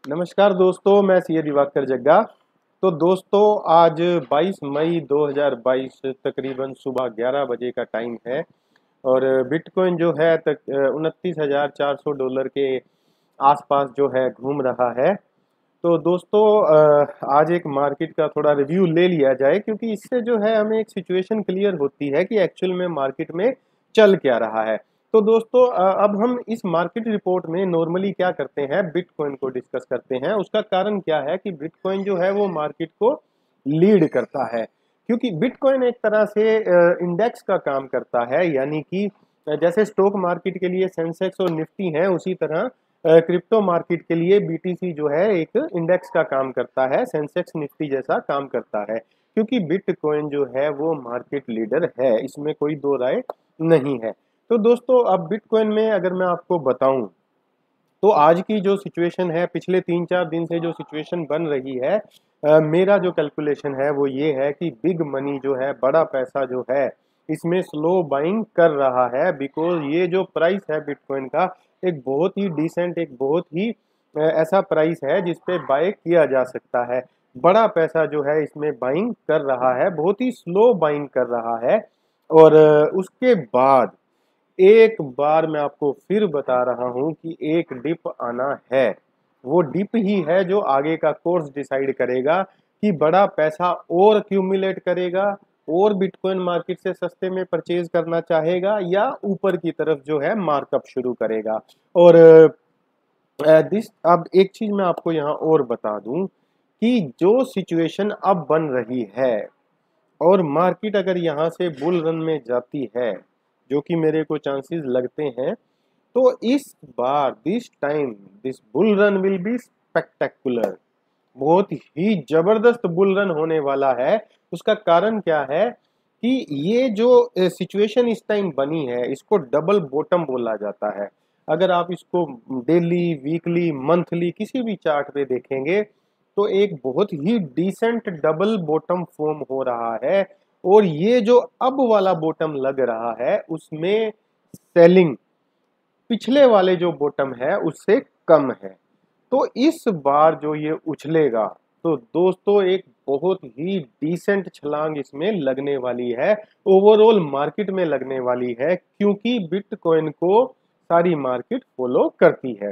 नमस्कार दोस्तों, मैं सीए दिवाकर जग्गा। तो दोस्तों, आज 22 मई 2022 तकरीबन सुबह 11 बजे का टाइम है और बिटकॉइन जो है तक $29,400 के आसपास जो है घूम रहा है। तो दोस्तों, आज एक मार्केट का थोड़ा रिव्यू ले लिया जाए, क्योंकि इससे जो है हमें एक सिचुएशन क्लियर होती है कि एक्चुअल में मार्केट में चल क्या रहा है। तो दोस्तों, अब हम इस मार्केट रिपोर्ट में नॉर्मली क्या करते हैं, बिटकॉइन को डिस्कस करते हैं। उसका कारण क्या है कि बिटकॉइन जो है वो मार्केट को लीड करता है, क्योंकि बिटकॉइन एक तरह से इंडेक्स का काम करता है। यानी कि जैसे स्टॉक मार्केट के लिए सेंसेक्स और निफ्टी है, उसी तरह क्रिप्टो मार्केट के लिए बीटीसी जो है एक इंडेक्स का काम करता है, सेंसेक्स निफ्टी जैसा काम करता है। क्योंकि बिटकॉइन जो है वो मार्केट लीडर है, इसमें कोई दो राय नहीं है। तो दोस्तों, अब बिटकॉइन में अगर मैं आपको बताऊं, तो आज की जो सिचुएशन है, पिछले 3-4 दिन से जो सिचुएशन बन रही है, मेरा जो कैलकुलेशन है वो ये है कि बिग मनी जो है, बड़ा पैसा जो है, इसमें स्लो बाइंग कर रहा है। बिकॉज ये जो प्राइस है बिटकॉइन का, एक बहुत ही डिसेंट, एक बहुत ही ऐसा प्राइस है जिस पे बाय किया जा सकता है। बड़ा पैसा जो है इसमें बाइंग कर रहा है, बहुत ही स्लो बाइंग कर रहा है। और उसके बाद एक बार मैं आपको फिर बता रहा हूं कि एक डिप आना है। वो डिप ही है जो आगे का कोर्स डिसाइड करेगा कि बड़ा पैसा और अक्यूमुलेट करेगा और बिटकॉइन मार्केट से सस्ते में परचेज करना चाहेगा, या ऊपर की तरफ जो है मार्कअप शुरू करेगा। और अब एक चीज मैं आपको यहाँ और बता दूं कि जो सिचुएशन अब बन रही है, और मार्केट अगर यहाँ से बुल रन में जाती है, जो कि मेरे को चांसेस लगते हैं, तो इस बार this time this bull run will be spectacular. बहुत ही जबरदस्त बुल रन होने वाला है। उसका कारण क्या है कि ये जो सिचुएशन इस टाइम बनी है, इसको डबल बॉटम बोला जाता है। अगर आप इसको डेली, वीकली, मंथली किसी भी चार्ट पे देखेंगे, तो एक बहुत ही डिसेंट डबल बॉटम फॉर्म हो रहा है। और ये जो अब वाला बॉटम लग रहा है, उसमें सेलिंग पिछले वाले जो बॉटम है उससे कम है। तो इस बार जो ये उछलेगा, तो दोस्तों एक बहुत ही डिसेंट छलांग इसमें लगने वाली है, ओवरऑल मार्केट में लगने वाली है, क्योंकि बिटकॉइन को सारी मार्केट फॉलो करती है।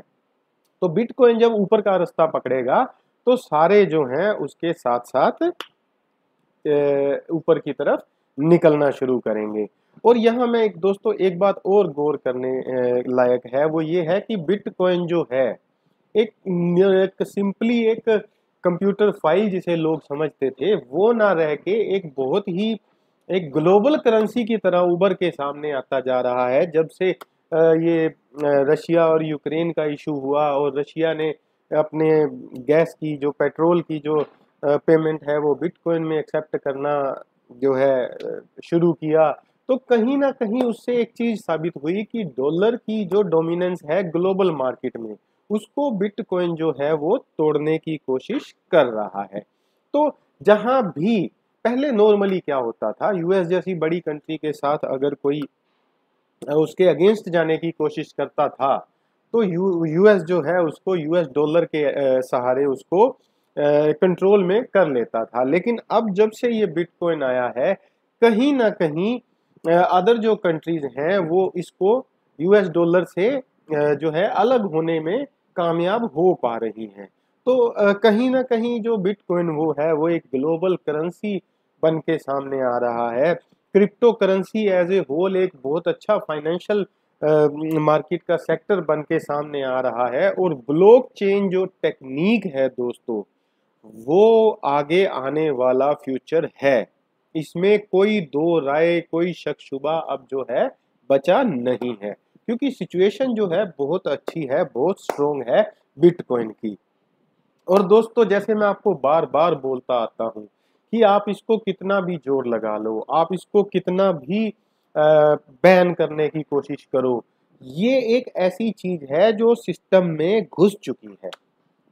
तो बिटकॉइन जब ऊपर का रास्ता पकड़ेगा, तो सारे जो हैं उसके साथ साथ ऊपर की तरफ निकलना शुरू करेंगे। और यहाँ मैं एक दोस्तों एक बात और गौर करने लायक है, वो ये है कि बिटकॉइन जो है एक सिंपली एक कंप्यूटर फाइल जिसे लोग समझते थे, वो ना रह के एक बहुत ही एक ग्लोबल करेंसी की तरह उभर के सामने आता जा रहा है। जब से ये रशिया और यूक्रेन का इशू हुआ और रशिया ने अपने गैस की, जो पेट्रोल की जो पेमेंट है, वो बिटकॉइन में एक्सेप्ट करना जो है शुरू किया, तो कहीं ना कहीं उससे एक चीज साबित हुई कि डॉलर की जो डोमिनेंस है ग्लोबल मार्केट में, उसको बिटकॉइन जो है वो तोड़ने की कोशिश कर रहा है। तो जहां भी पहले नॉर्मली क्या होता था, यूएस जैसी बड़ी कंट्री के साथ अगर कोई उसके अगेंस्ट जाने की कोशिश करता था, तो यूएस जो है उसको यूएस डॉलर के सहारे उसको कंट्रोल में कर लेता था। लेकिन अब जब से ये बिटकॉइन आया है, कहीं ना कहीं अदर जो कंट्रीज हैं वो इसको यूएस डॉलर से जो है अलग होने में कामयाब हो पा रही हैं। तो कहीं ना कहीं जो बिटकॉइन वो है, वो एक ग्लोबल करेंसी बन के सामने आ रहा है। Cryptocurrency as a whole एक बहुत अच्छा फाइनेंशियल मार्केट का सेक्टर बन के सामने आ रहा है। और ब्लॉकचेन जो टेक्निक है दोस्तों, वो आगे आने वाला फ्यूचर है। इसमें कोई दो राय, कोई शक शुबा अब जो है बचा नहीं है, क्योंकि सिचुएशन जो है बहुत अच्छी है, बहुत स्ट्रोंग है बिटकॉइन की। और दोस्तों, जैसे मैं आपको बार बार बोलता आता हूँ कि आप इसको कितना भी जोर लगा लो, आप इसको कितना भी बैन करने की कोशिश करो, ये एक ऐसी चीज है जो सिस्टम में घुस चुकी है।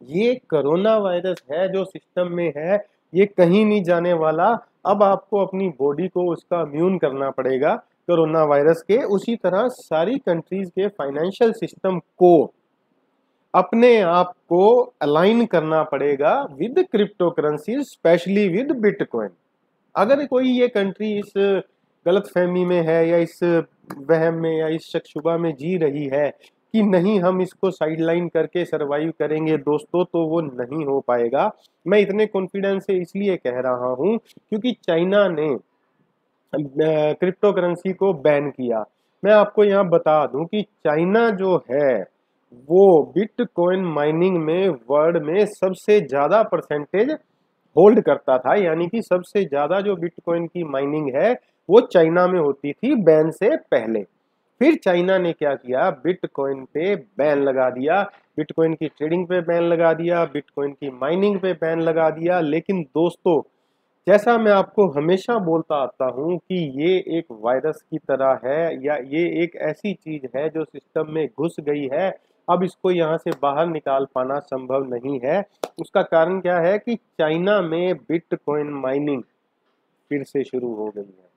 ये कोरोना वायरस है जो सिस्टम में है, ये कहीं नहीं जाने वाला। अब आपको अपनी बॉडी को उसका इम्यून करना पड़ेगा कोरोना वायरस के। उसी तरह सारी कंट्रीज के फाइनेंशियल सिस्टम को अपने आप को अलाइन करना पड़ेगा with crypto currency, specially with bitcoin. अगर कोई ये कंट्री इस गलतफहमी में है या इस वहम में या इस शक शुबा में जी रही है कि नहीं हम इसको साइडलाइन करके सरवाइव करेंगे दोस्तों, तो वो नहीं हो पाएगा। मैं इतने कॉन्फिडेंस से इसलिए कह रहा हूँ क्योंकि चाइना ने क्रिप्टो करेंसी को बैन किया। मैं आपको यहाँ बता दूं कि चाइना जो है वो बिटकॉइन माइनिंग में वर्ल्ड में सबसे ज़्यादा परसेंटेज होल्ड करता था, यानी कि सबसे ज़्यादा जो बिटकॉइन की माइनिंग है वो चाइना में होती थी बैन से पहले। फिर चाइना ने क्या किया, बिटकॉइन पे बैन लगा दिया, बिटकॉइन की ट्रेडिंग पे बैन लगा दिया, बिटकॉइन की माइनिंग पे बैन लगा दिया। लेकिन दोस्तों, जैसा मैं आपको हमेशा बोलता आता हूं कि ये एक वायरस की तरह है या ये एक ऐसी चीज है जो सिस्टम में घुस गई है, अब इसको यहाँ से बाहर निकाल पाना संभव नहीं है। उसका कारण क्या है कि चाइना में बिटकॉइन माइनिंग फिर से शुरू हो गई है।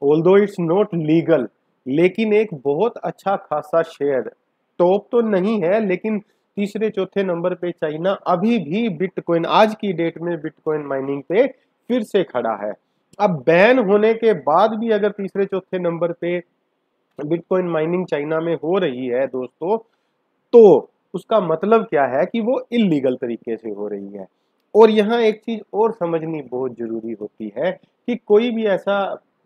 ऑल्दो इट्स नॉट लीगल, लेकिन एक बहुत अच्छा खासा शेयर, टॉप तो नहीं है लेकिन तीसरे चौथे नंबर पे चाइना अभी भी बिटकॉइन, आज की डेट में बिटकॉइन माइनिंग पे फिर से खड़ा है। अब बैन होने के बाद भी अगर तीसरे चौथे नंबर पे बिटकॉइन माइनिंग चाइना में हो रही है दोस्तों, तो उसका मतलब क्या है कि वो इलीगल तरीके से हो रही है। और यहाँ एक चीज और समझनी बहुत जरूरी होती है कि कोई भी ऐसा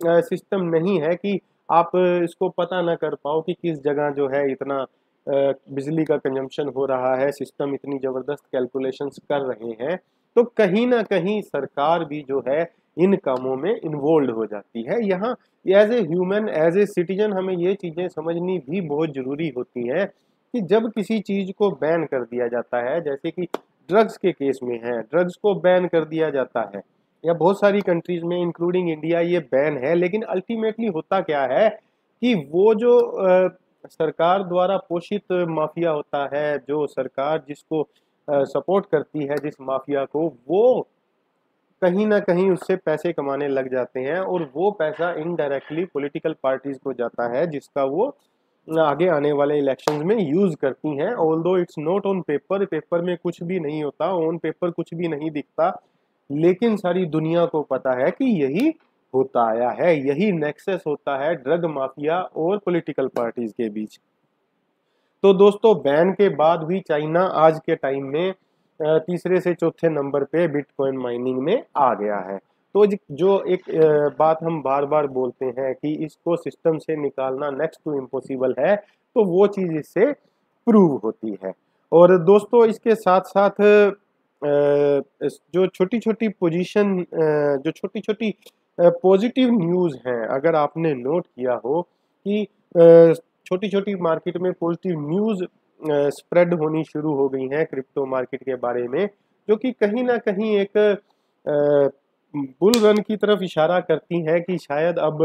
सिस्टम नहीं है कि आप इसको पता ना कर पाओ कि किस जगह जो है इतना बिजली का कंजम्पशन हो रहा है, सिस्टम इतनी जबरदस्त कैलकुलेशंस कर रहे हैं। तो कहीं ना कहीं सरकार भी जो है इन कामों में इन्वॉल्व हो जाती है। यहाँ as a human, as a citizen, हमें ये चीजें समझनी भी बहुत जरूरी होती हैं कि जब किसी चीज को बैन कर दिया जाता है, जैसे कि ड्रग्स के केस में है, ड्रग्स को बैन कर दिया जाता है या बहुत सारी कंट्रीज में इंक्लूडिंग इंडिया ये बैन है, लेकिन अल्टीमेटली होता क्या है कि वो जो सरकार द्वारा पोषित माफिया होता है, जो सरकार जिसको सपोर्ट करती है जिस माफिया को, वो कहीं ना कहीं उससे पैसे कमाने लग जाते हैं और वो पैसा इनडायरेक्टली पॉलिटिकल पार्टीज को जाता है जिसका वो आगे आने वाले इलेक्शंस में यूज करती हैं। Although it's not on paper, paper में कुछ भी नहीं होता, ऑन पेपर कुछ भी नहीं दिखता, लेकिन सारी दुनिया को पता है कि यही होता आया है, यही नेक्सस होता है ड्रग माफिया और पॉलिटिकल पार्टीज के बीच। तो दोस्तों, बैन के बाद भी चाइना आज के टाइम में तीसरे से चौथे नंबर पे बिटकॉइन माइनिंग में आ गया है। तो जो एक बात हम बार बार बोलते हैं कि इसको सिस्टम से निकालना नेक्स्ट टू इम्पॉसिबल है, तो वो चीज़ इससे प्रूव होती है। और दोस्तों, इसके साथ साथ जो छोटी छोटी पोजीशन, जो छोटी छोटी पॉजिटिव न्यूज़ हैं, अगर आपने नोट किया हो कि छोटी छोटी मार्केट में पॉजिटिव न्यूज़ स्प्रेड होनी शुरू हो गई हैं क्रिप्टो मार्केट के बारे में, जो कि कहीं ना कहीं एक बुल रन की तरफ इशारा करती हैं कि शायद अब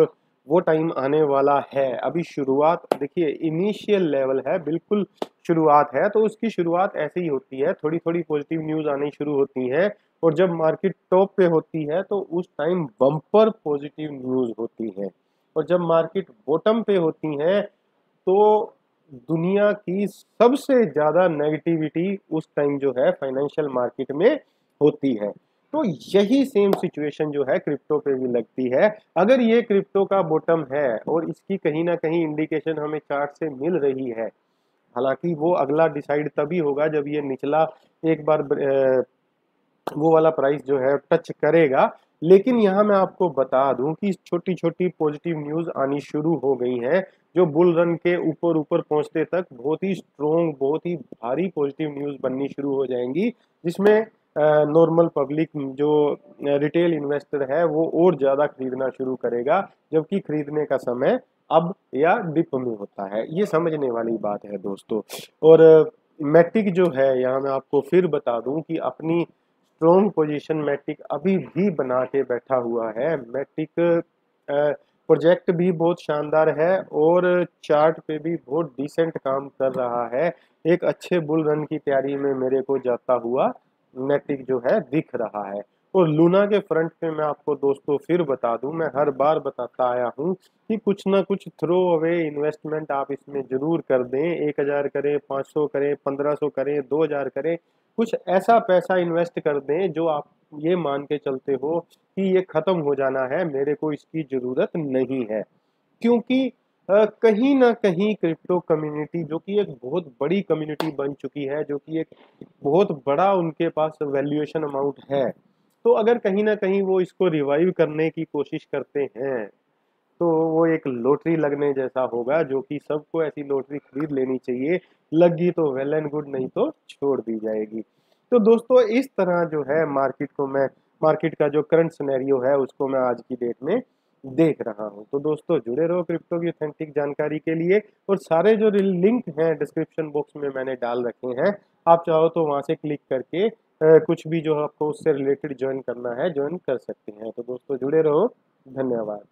वो टाइम आने वाला है। अभी शुरुआत देखिए, इनिशियल लेवल है, बिल्कुल शुरुआत है, तो उसकी शुरुआत ऐसे ही होती है, थोड़ी थोड़ी पॉजिटिव न्यूज़ आनी शुरू होती हैं और जब मार्केट टॉप पे होती है तो उस टाइम बम्पर पॉजिटिव न्यूज़ होती है, और जब मार्केट बॉटम पे होती हैं तो दुनिया की सबसे ज़्यादा नेगेटिविटी उस टाइम जो है फाइनेंशियल मार्केट में होती है। तो यही सेम सिचुएशन जो है क्रिप्टो पे भी लगती है। अगर ये क्रिप्टो का बॉटम है और इसकी कहीं ना कहीं इंडिकेशन हमें चार्ट से मिल रही है, हालांकि वो अगला डिसाइड तभी होगा जब ये निचला एक बार वो वाला प्राइस जो है टच करेगा। लेकिन यहाँ मैं आपको बता दूं कि छोटी छोटी पॉजिटिव न्यूज़ आनी शुरू हो गई हैं, जो बुल रन के ऊपर ऊपर पहुंचते तक बहुत ही स्ट्रोंग, बहुत ही भारी पॉजिटिव न्यूज़ बननी शुरू हो जाएंगी, जिसमें नॉर्मल पब्लिक जो रिटेल इन्वेस्टर है वो और ज़्यादा खरीदना शुरू करेगा, जबकि खरीदने का समय अब या डिप में होता है। ये समझने वाली बात है दोस्तों। और मैटिक जो है, यहाँ मैं आपको फिर बता दूं कि अपनी स्ट्रॉन्ग पोजीशन मैटिक अभी भी बना के बैठा हुआ है। मैटिक प्रोजेक्ट भी बहुत शानदार है और चार्ट पे भी बहुत डिसेंट काम कर रहा है। एक अच्छे बुल रन की तैयारी में मेरे को जाता हुआ मैटिक जो है दिख रहा है। और लूना के फ्रंट पे मैं आपको दोस्तों फिर बता दूं, मैं हर बार बताता आया हूं कि कुछ ना कुछ थ्रो अवे इन्वेस्टमेंट आप इसमें जरूर कर दें। 1000 करें, 500 करें, 1500 करें, 2000 करें, कुछ ऐसा पैसा इन्वेस्ट कर दें जो आप ये मान के चलते हो कि ये खत्म हो जाना है, मेरे को इसकी जरूरत नहीं है। क्योंकि कहीं ना कहीं क्रिप्टो कम्युनिटी जो कि एक बहुत बड़ी कम्युनिटी बन चुकी है, जो कि एक बहुत बड़ा उनके पास वैल्यूएशन अमाउंट है, तो अगर कहीं ना कहीं वो इसको रिवाइव करने की कोशिश करते हैं तो वो एक लॉटरी लगने जैसा होगा, जो कि सबको ऐसी लॉटरी खरीद लेनी चाहिए। लगी तो वेल एंड गुड, नहीं तो छोड़ दी जाएगी। तो दोस्तों इस तरह जो है मार्केट का जो करंट सिनेरियो है उसको मैं आज की डेट में देख रहा हूँ। तो दोस्तों जुड़े रहो क्रिप्टो की ऑथेंटिक जानकारी के लिए, और सारे जो लिंक हैं डिस्क्रिप्शन बॉक्स में मैंने डाल रखे हैं, आप चाहो तो वहां से क्लिक करके कुछ भी जो आपको उससे रिलेटेड ज्वाइन करना है ज्वाइन कर सकते हैं। तो दोस्तों जुड़े रहो, धन्यवाद।